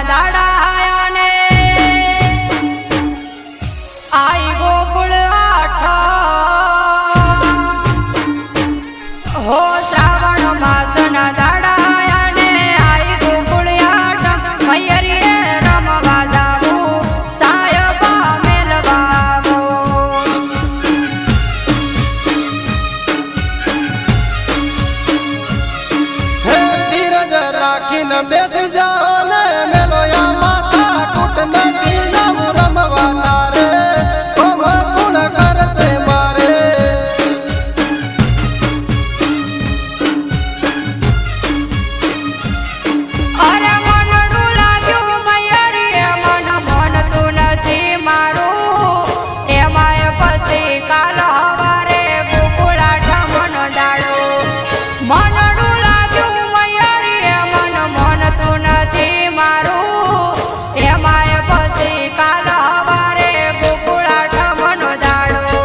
દાડા આયા ને આઈ ગોકુળ આઠ હો શ્રાવણ માસના દાડા આયા ને આઈ ગોકુળ આઠ મયરીએ રમવા જાવું સાયબા મેલવાવો હે ધીરજ રાખીને બેસી જાઓ ને મેલોયા માથા કૂટ નથી જાવું રમવા તારે કોમ કોણ કરશે મારે અરે મનડું લાગ્યું મયરીએ મન ભણતું નથી મારું એમાંય પછી કાલ હવારે ગોકુળ આઠમનો દાડો મનડું લાગ્યું મયરીએ મન ભણતું નથી મારું એમાંય પછી કાલ હવારે ગોકુળ આઠમનો દાડો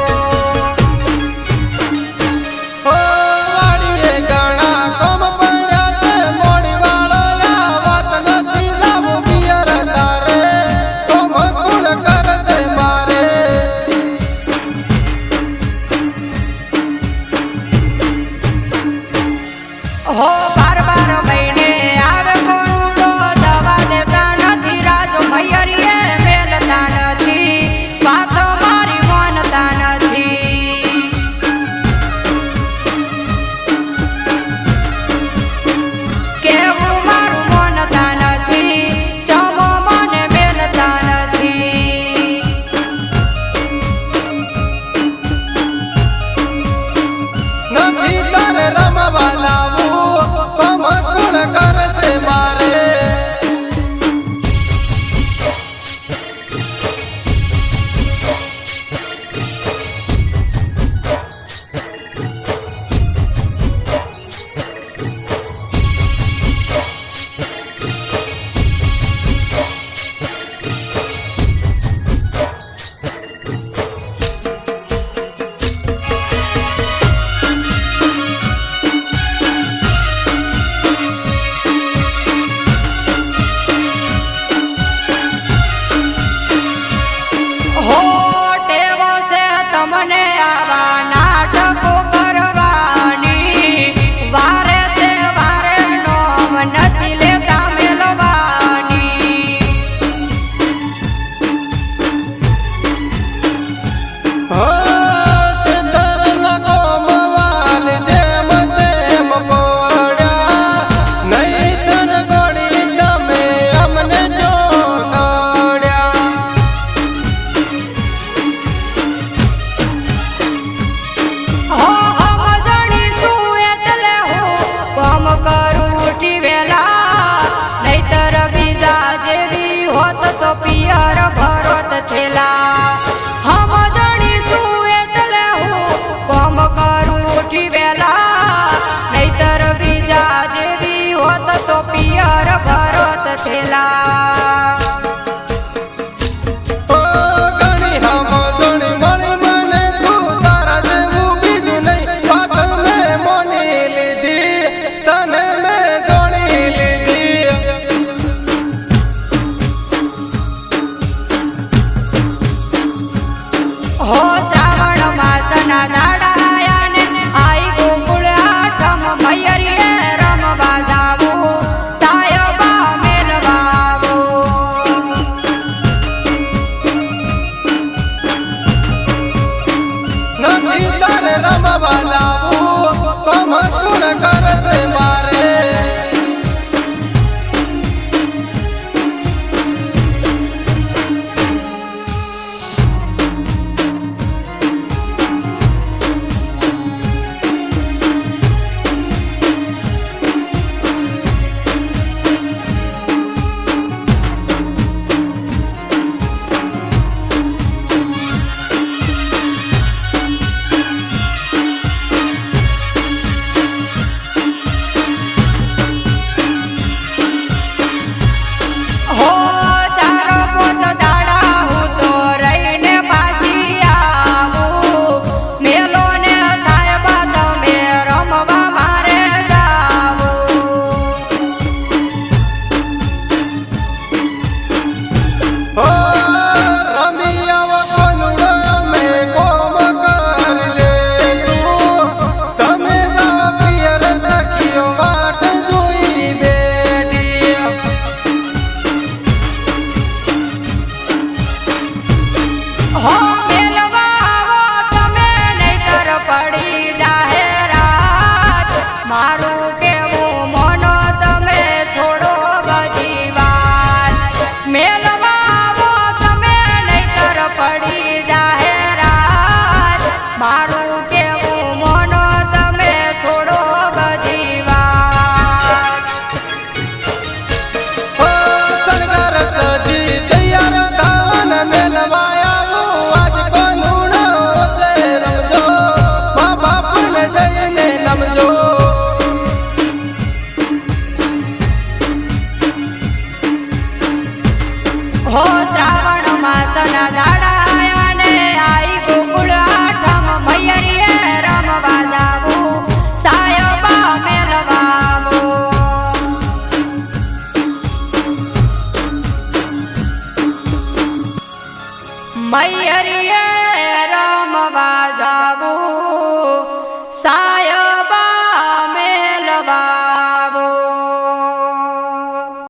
ઓ વાડીએ ઘણા કોમ પડ્યા છે મોડી વાળો આ વાત નથી જાવું પિયર તારે કોમ કોણ કરશે મારે હો બાર મહિને આવે કોણું દવા દેતા નથી રાજો મયરીએ મેલતા નથી વાતો મારી માનતા નથી કેવું મારું માનતા નથી ચમો મને મેલતા નથી નથી તારે રમવા લાવું કોમ કોણ કરશે મારે હો ટેવો છે તમને આવા નાટકો કરવાની વારે તે વારે નોમ નથી લેતા મેલવાની હો સિદ્ધરના કોમવાલ જેમ તેમ પોડ્યા નહીં તન ગોળી તમે અમને જો દોડ્યા હો સમજણી શું એટલે હું કોમ કરું ઉઠી વેલા નહીતર બીજા જેવી હોત તો પિયર ભરોત છેલા સમજણી શું એટલે હું કોમ કરું ઉઠી વેલા નહીતર બીજા જેવી હોત તો પિયર ભરોત છેલા ઓ ઘણી સમજણી મળી મને તું તારા જેવું બીજું નહીં વાત મેં મોની લીધી તને મેં જોણી લીધી હો શ્રાવણ માસના દાડા આયા ને આઈ ગોકુળ આઠમ મયરીએ રમવા જાવું સાયબા મેલવાવો નથી તારે રમવા લાવું કોમ કોણ કરશે મારે હો મેલવા આવો તમે નહીતર પડી જાહે રાત મારું કેવું મોનો તમે છોડો બધી વાત મેલવા આવો તમે નહીતર પડી જાહે રાત મારું કેવું મોનો તમે છોડો બધી વાત હો સરદાર સજી તૈયાર થાવન મેલવા આવું આજ કોનું છે રમજો મા બાપને જઈને નમજો હો શ્રાવણ માસના દાડા ને આઈ ગોકુળ આઠમ મૈયરીએ રમવા જાવું સાયબા મેલવાવો મૈયરીએ રમવા જાવું